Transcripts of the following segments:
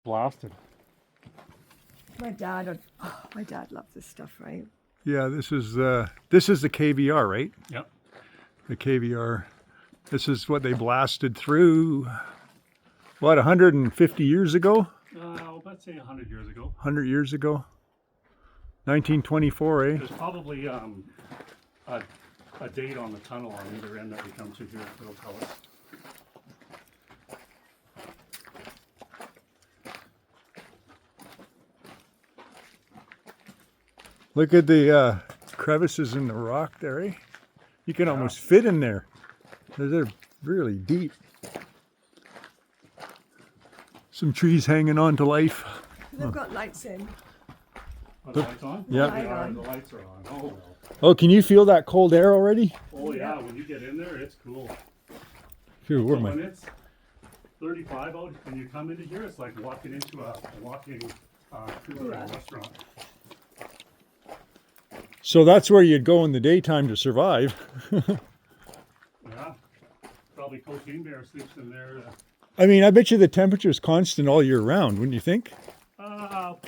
blasted. My dad loves this stuff, right? Yeah, this is the KVR, right? Yep. The KVR. This is what they blasted through, what, 150 years ago? Let's say 100 years ago. 100 years ago? 1924, eh? There's probably a date on the tunnel on either end that we come to here that'll tell us. Look at the crevices in the rock there, eh? You can almost fit in there. They're really deep. Some trees hanging on to life. They've got lights in. Are the lights on? Yeah. They are. The lights are on. Oh, well. Oh, can you feel that cold air already? Oh yeah, when you get in there, it's cool. Phew, So where am I? when it's 35 out, when you come into here, it's like walking into a walking cooler at a restaurant. So that's where you'd go in the daytime to survive. Yeah, probably Cocaine Bear sleeps in there. I mean, I bet you the temperature's constant all year round, wouldn't you think? Well,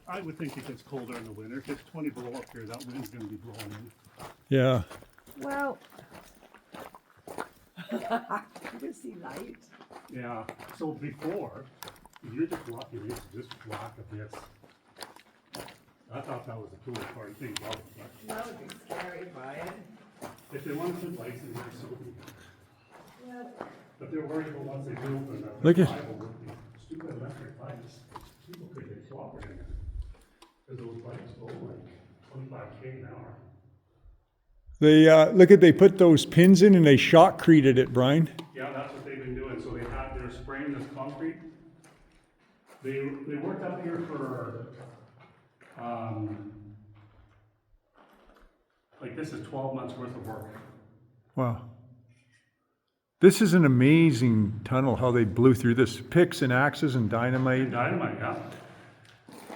I would think it gets colder in the winter. If it's 20 below up here, that wind's going to be blowing in. Yeah. Well, you can see light. Yeah. So before, you're just walking into this block of this. I thought that was the coolest part of things. That would be scary, Brian. If they want to put lights in here, so be it. Well, But they're worried about once they do open up. Look at- Stupid electric lights. People could get clobbered in it. Because those lights go like 25K an hour. They put those pins in and they shotcreted it, Brian. Yeah, that's what they've been doing. So they're spraying this concrete. They worked up here for, like this is 12 months worth of work. Wow. This is an amazing tunnel, how they blew through this. Picks and axes and dynamite. Dynamite, yeah.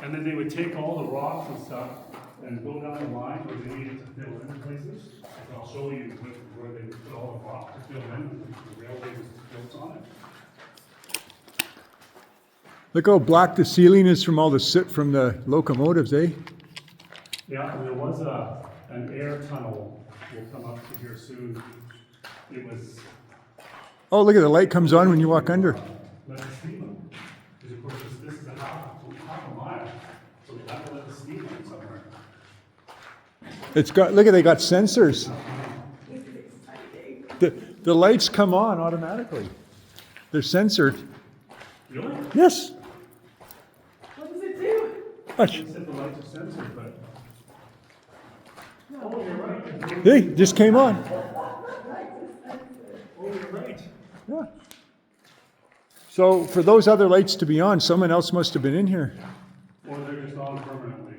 And then they would take all the rocks and stuff and go down the line where they needed to fill in places. And I'll show you where they put all the rock to fill in, and the railway was built on it. Look how black the ceiling is from all the soot from the locomotives, eh? Yeah, and there was an air tunnel will come up to here soon. It was Oh, look at the light comes on when you walk under. let the steam in. Because of course this is a half a mile, so they have to let the steam in somewhere. It's got, look at, they got sensors. The lights come on automatically. They're censored. Really? Yes. what does it do? Watch. They said the lights are censored, but. Oh, you're right. Hey, just came on. Oh, you're right. Yeah. So for those other lights to be on, someone else must have been in here. Or they're just on permanently.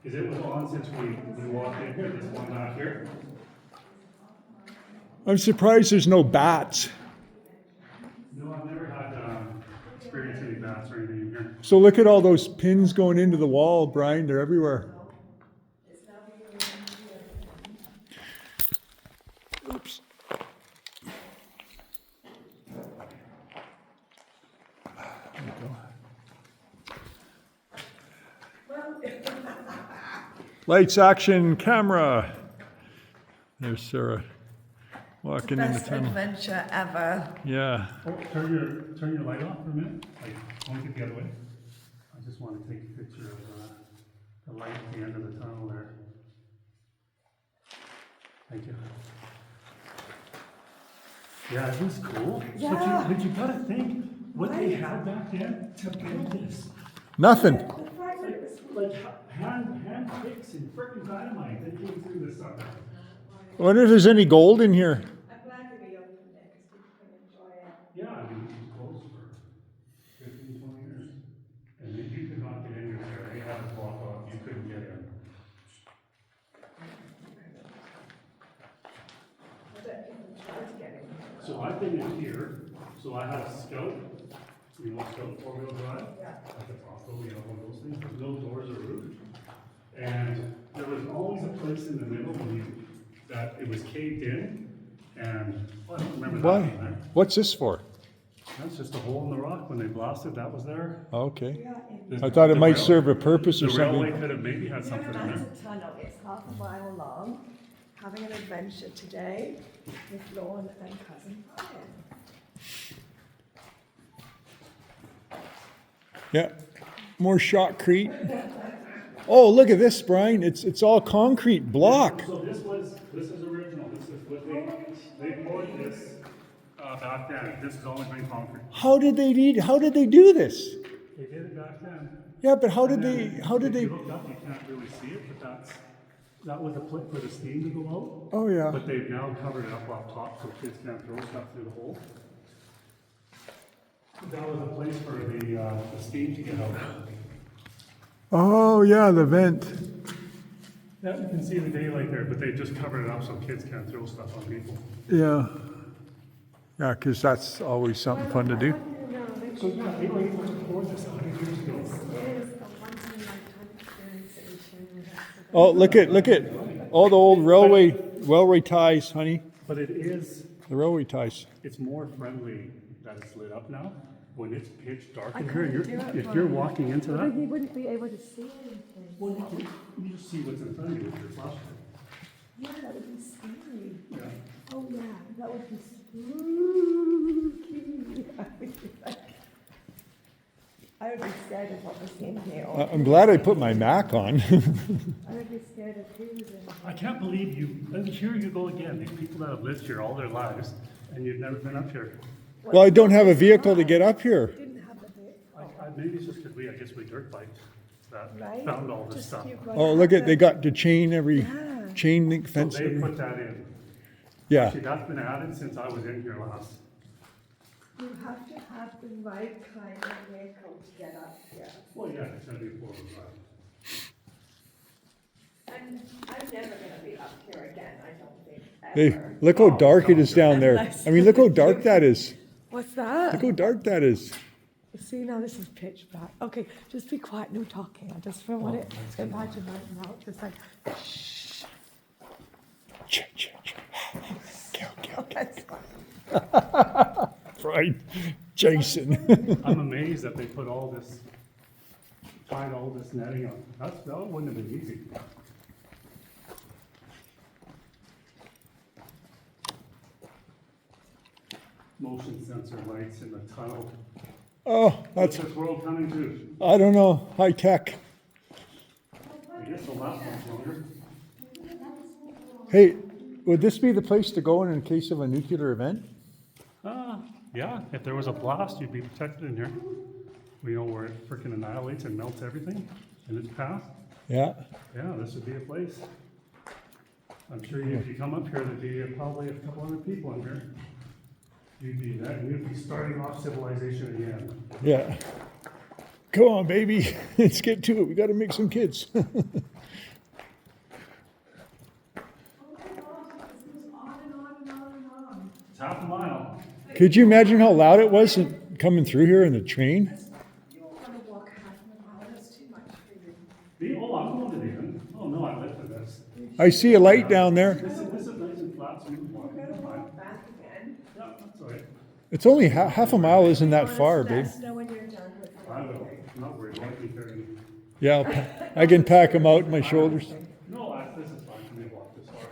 Because it was on since we walked in here, this one back here. I'm surprised there's no bats. No, I've never had experienced any bats or anything in here. So look at all those pins going into the wall, Brian. They're everywhere. Oops. There we go. Lights, action, camera. There's Sarah walking in the Best tunnel. adventure ever. Yeah. Oh, turn your light off for a minute. Like, point it the other way. I just want to take a picture of the light at the end of the tunnel there. Thank you. Yeah, it was cool. Yeah. But you gotta think what they had back then to build this. Nothing. The fact that it was Like hand picks and freaking dynamite. They came through this sucker. I wonder if there's any gold in here. I'm glad that we opened it because people can enjoy it. Yeah, I mean, it was closed for 15, 20 years. And then you could not get in there. They had it blocked off. You couldn't get in. I bet people try to get in. So I've been in here. So I had a Scout. You know, Scout four-wheel drive. Yeah. Like a Tahoe, you know, one of those things. There's no doors or roof. And there was always a place in the middle that it was caved in. And well, I don't remember that Why? being there. What's this for? That's just a hole in the rock. When they blasted, that was there. Okay. The- I thought it the might rail- serve a purpose The or something. railway could have maybe had You something know, in there. that's a tunnel, it's half a mile long, having an adventure today with Lorne and cousin Brian. Yeah. More shotcrete. Oh, look at this, Brian. It's all concrete block. So this is original. This is what they poured this back then. This is only been concrete. How did they do this? They did it back then. Yeah, but how did And then if they you look up, you can't really see it, but that was a pit for the steam to go out. Oh yeah. But they've now covered it up off top so kids can't throw stuff through the hole. That was a place for the steam to get out. Oh yeah, the vent. Yeah, you can see the daylight there, but they just covered it up so kids can't throw stuff on people. Yeah. Yeah, because that's always something fun to do. So yeah, they were able to pour this 100 years ago. It is a once-in-a-lifetime experience that we share with us. Oh, look at all the old railway ties, honey. But it is, The railway ties. it's more friendly that it's lit up now. When it's pitch dark I in here, couldn't do it if for you're him. walking into that, He wouldn't be able to see anything. well, you just see what's in front of you with your flashlight. Yeah, that would be scary. Yeah. Oh yeah, that would be spooky. I would be scared of what was in here. or I'm glad I put my Mac on. I would be scared of who was in here. I can't believe you, and here you go again, these people that have lived here all their lives, and you've never been up here. Well, I don't have a vehicle to get up here. Didn't have a bit. Maybe it's just because I guess we dirt biked that Right? found all this Just stuff. you've got Oh, to look have at they got the chain Yeah. chain link So fence. they put that in. Yeah. See, that's been added since I was in here last. You have to have the right kind of vehicle to get up here. Well, yeah, it's gonna be 4 wheel And I'm never gonna be up here again, I don't think, Hey, ever. look how dark it is down there. I mean, look how dark that is. What's Look that? how dark that is. See, now this is pitch black. Okay, just be quiet, no talking. I just don't want it. Imagine right now, just like, shh. Ch, ch, ch. Kill, kill, kill. That's fine. Right, Jason. I'm amazed that they put all this, tied all this netting up. That wouldn't have been easy. Motion sensor lights in the tunnel. Oh, What's that's this world coming to? I don't know, high tech. I guess the last one's longer. Hey, would this be the place to go in case of a nuclear event? Yeah, if there was a blast, you'd be protected in here. We know where it freaking annihilates and melts everything in its path. Yeah. Yeah, this would be a place. I'm sure if you come up here, there'd be probably a couple hundred people in here. You'd be starting off civilization again. Yeah. Come on, baby. Let's get to it. We got to make some kids. It's half a mile. Could you imagine how loud it was coming through here in the train? You don't want to walk half an hour, that's too much for you. I'm going to the end. Oh, no, I live for this. I see a light down there. This is nice and flat, smooth walking. We're gonna Fine. walk back again. Yeah, that's all right. It's only half a mile isn't that Let far, us babe. know when you're done with it. I will. I'm not worried. I can carry me. Yeah, I can pack them out in my shoulders. No, this is fine for me to walk this far.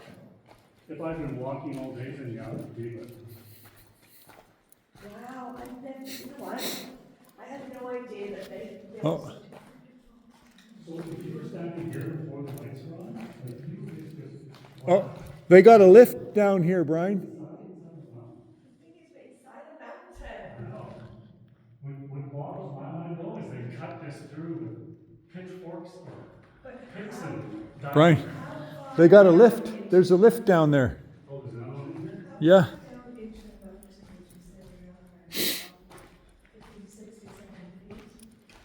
If I've been walking all day, then yeah, it would be, but Wow, I've never, you know what? I had no idea that they. Oh. so if you were standing here before the lights are on, like you could just Oh, they got a lift down here, Brian. What boggles my mind though is they cut this through with pitchforks or picks and. Brian, they got a lift. There's a lift down there. Oh, there's another one in here? Yeah.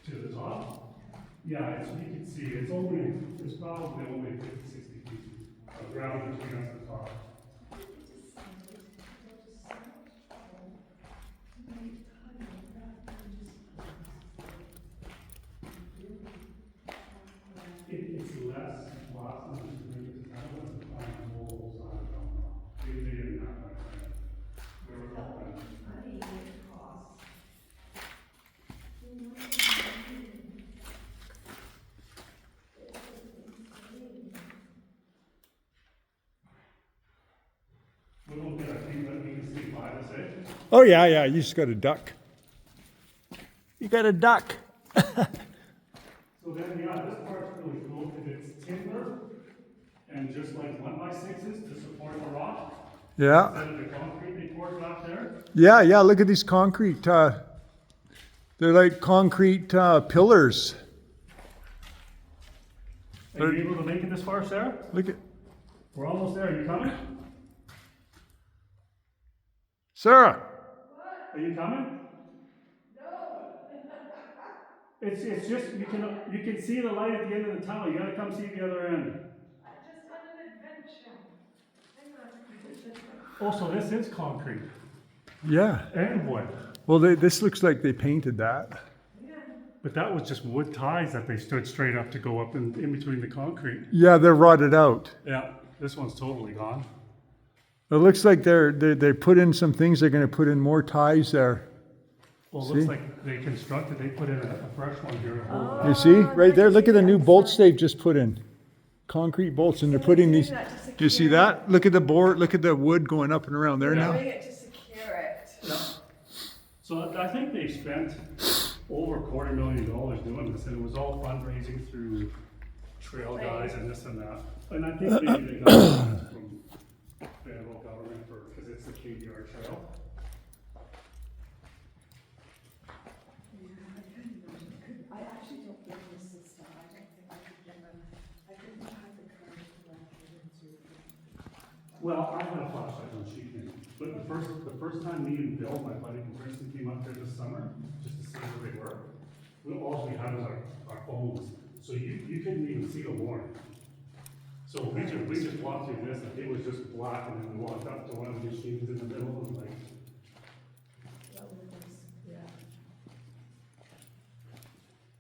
To the top? Yeah, you can see, it's probably only 50, 60 feet of ground between us and the top. It's less lost than the previous time, but the final whole side of it. They didn't have that. They were all done. Oh yeah, yeah. You just got a duck. You got a duck. So then, yeah, this part's really cool because it's timber and just like 1x6s to support the rock Yeah. instead of the concrete they poured back there. Yeah, yeah. Look at these concrete. They're like concrete pillars. Are you able to make it this far, Sarah? Look at We're almost there. Are you coming? Sarah. Are you coming? It's just you can see the light at the end of the tunnel. You gotta come see the other end. I just had an adventure. Hang on. Oh, so this is concrete Yeah. and wood. Well, this looks like they painted that. But that was just wood ties that they stood straight up to go up in between the concrete. Yeah, they're rotted out. Yeah, this one's totally gone. It looks like they put in some things. They're going to put in more ties there. Well, it looks See? like they constructed, they put in a fresh one here. You see right there? Look at the new bolts they've just put in. Concrete bolts, and they're putting these. You see that? Look at the board. Look at the wood going up and around there now. Doing it to secure it. Yeah. So I think they spent over $250,000 doing this, and it was all fundraising through trail guys and this and that. And I think maybe they got funds from federal government because it's the KDR trail. I actually don't get this system. I don't think I could get them. I couldn't have the courage to let it into. Well, I had a flashlight when she came, but the first time me and Bill, my buddy from Princeton, came up there this summer, just to see where they were, all we had was our phones, so you couldn't even see the warning. So we just walked through this, and it was just black, and then we walked up to one of the machines in the middle, and like, Yeah.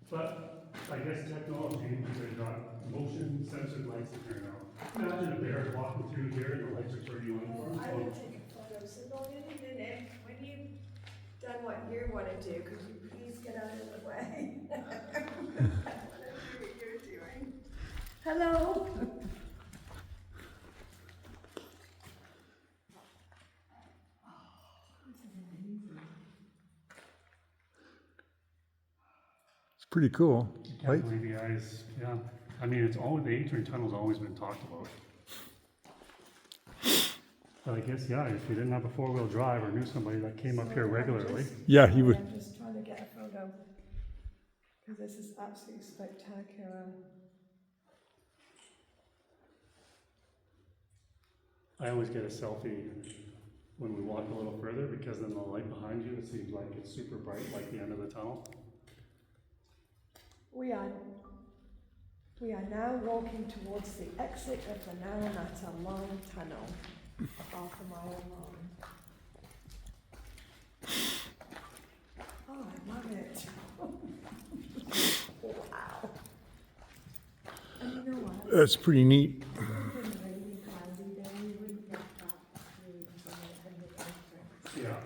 but I guess technology, they've got motion censored lights in here now. Imagine a bear walking through here, and the lights are turning on for I him. would take a photo, so go in a minute, when you've done what you want to do, could you please get out of the way? I want to see what you're doing. Hello? It's pretty cool. Can't Right? believe the eyes, yeah. I mean, it's always, the Atrium Tunnel's always been talked about. But I guess, yeah, if you didn't have a four-wheel drive or knew somebody that came up here regularly. Yeah, he would. I'm just trying to get a photo. Because this is absolutely spectacular. I always get a selfie when we walk a little further because then the light behind you, it seems like it's super bright, like the end of the tunnel. We are now walking towards the exit of the Naramata long tunnel, half a mile long. Oh, I love it. Wow. And you know what? That's pretty neat. If it had been really cloudy, then we wouldn't get that view from the entrance. Yeah.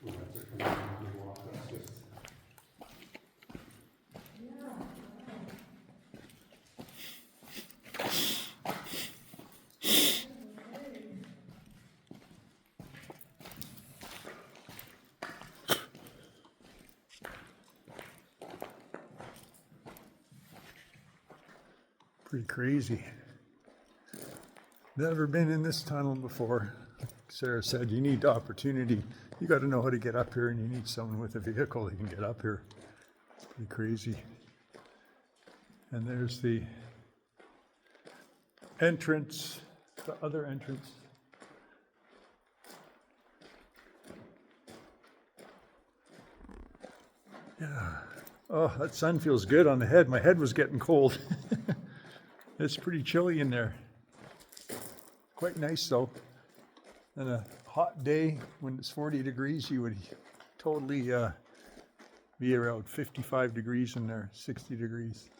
We'll have to come around and walk, that's just. Pretty crazy. Never been in this tunnel before. Sarah said you need opportunity. You got to know how to get up here, and you need someone with a vehicle that can get up here. It's pretty crazy. And there's the entrance, the other entrance. Yeah. Oh, that sun feels good on the head. My head was getting cold. It's pretty chilly in there. Quite nice though. On a hot day when it's 40 degrees, you would totally be around 55 degrees in there, 60 degrees.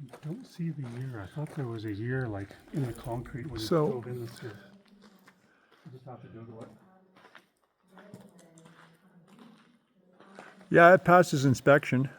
I don't see the year. I thought there was a year like in the concrete when you So- drove in this year. I just have to Google it. Yeah, it passes inspection.